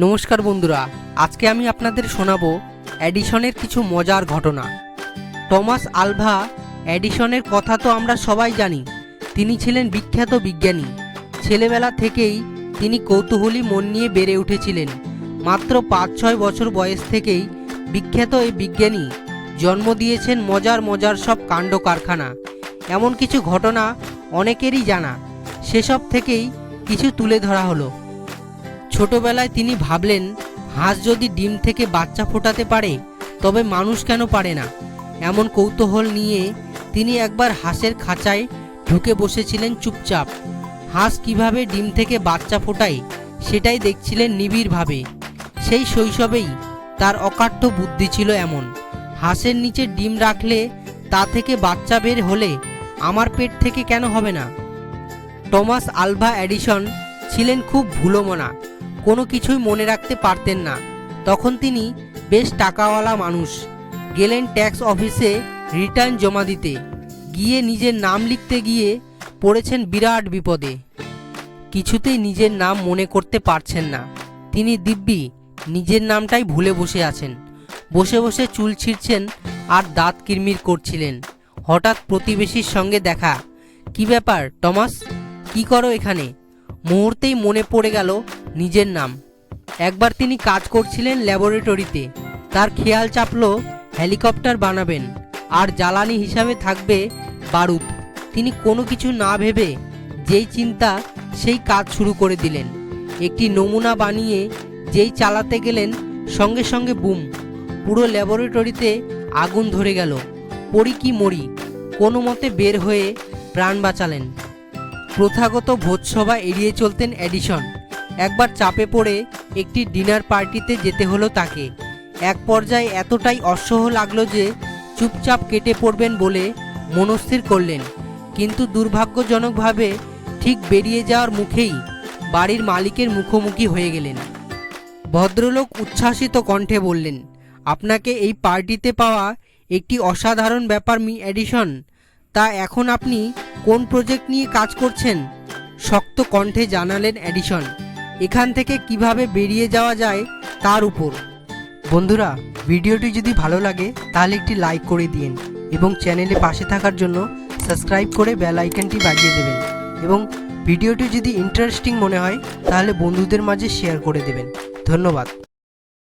নমস্কার বন্ধুরা, আজকে আমি আপনাদের শোনাবো এডিসনের কিছু মজার ঘটনা। টমাস আলভা এডিসনের কথা তো আমরা সবাই জানি। তিনি ছিলেন বিখ্যাত বিজ্ঞানী। ছেলেবেলা থেকেই তিনি কৌতূহলী মন নিয়ে বেড়ে উঠেছিলেন। মাত্র 5-6 বছর বয়স থেকেই বিখ্যাত এই বিজ্ঞানী জন্ম দিয়েছেন মজার মজার সব কাণ্ড কারখানা। এমন কিছু ঘটনা অনেকেরই জানা, সেসব থেকেই কিছু তুলে ধরা হলো। ছোটবেলায় তিনি ভাবলেন, হাঁস যদি ডিম থেকে বাচ্চা ফোটাতে পারে তবে মানুষ কেন পারে না। এমন কৌতূহল নিয়ে তিনি একবার হাঁসের খাঁচায় ঢুকে বসেছিলেন চুপচাপ। হাঁস কিভাবে ডিম থেকে বাচ্চা ফোটায় সেটাই দেখছিলেন নিবিড়ভাবে। সেই শৈশবেই তার অকাট্য বুদ্ধি ছিল এমন, হাঁসের নিচে ডিম রাখলে তা থেকে বাচ্চা বের হলে আমার পেট থেকে কেন হবে না। টমাস আলভা এডিসন ছিলেন খুব ভুলোমনা, কোনো কিছুই মনে রাখতে পারতেন না। তখন তিনি বেশ টাকাওয়ালা মানুষ। গেলেন ট্যাক্স অফিসে রিটার্ন জমা দিতে গিয়ে নিজের নাম লিখতে গিয়ে পড়েছেন বিরাট বিপদে। কিছুতেই নিজের নাম মনে করতে পারছেন না। তিনি দিব্যি নিজের নামটাই ভুলে বসে আছেন। বসে বসে চুল ছিঁড়ছেন আর দাঁত কিরমির করছিলেন। হঠাৎ প্রতিবেশীর সঙ্গে দেখা। কি ব্যাপার টমাস, কি করো এখানে? মুহূর্তেই মনে পড়ে গেল নিজের নাম। একবার তিনি কাজ করছিলেন ল্যাবরেটরিতে। তার খেয়াল চাপলো হেলিকপ্টার বানাবেন আর জ্বালানি হিসাবে থাকবে বারুদ। তিনি কোনো কিছু না ভেবে যেই চিন্তা সেই কাজ শুরু করে দিলেন। একটি নমুনা বানিয়ে যেই চালাতে গেলেন সঙ্গে সঙ্গে বুম, পুরো ল্যাবরেটরিতে আগুন ধরে গেল। পড়ি কি মরি, কোনো মতে বের হয়ে প্রাণ বাঁচালেন। প্রথাগত ভোজসভা এড়িয়ে চলতেন এডিসন। একবার চাপে পড়ে একটি ডিনার পার্টিতে যেতে হলো তাকে। এক পর্যায়ে এতটাই অসহ্য লাগলো যে চুপচাপ কেটে পড়বেন বলে মনস্থির করলেন। কিন্তু দুর্ভাগ্যজনকভাবে ঠিক বেরিয়ে যাওয়ার মুখেই বাড়ির মালিকের মুখোমুখি হয়ে গেলেন। ভদ্রলোক উচ্ছ্বাসিত কণ্ঠে বললেন, আপনাকে এই পার্টিতে পাওয়া একটি অসাধারণ ব্যাপার মি এডিসন। তা এখন আপনি কোন প্রজেক্ট নিয়ে কাজ করছেন? শক্ত কণ্ঠে জানালেন এডিসন। এখান থেকে কিভাবে বেরিয়ে যাওয়া যায় তার উপর। বন্ধুরা, ভিডিওটি যদি ভালো লাগে তাহলে একটি লাইক করে দিন এবং চ্যানেলে পাশে থাকার জন্য সাবস্ক্রাইব করে বেল আইকনটি বাজিয়ে দেবেন এবং ভিডিওটি যদি ইন্টারেস্টিং মনে হয় তাহলে বন্ধুদের মাঝে শেয়ার করে দেবেন। ধন্যবাদ।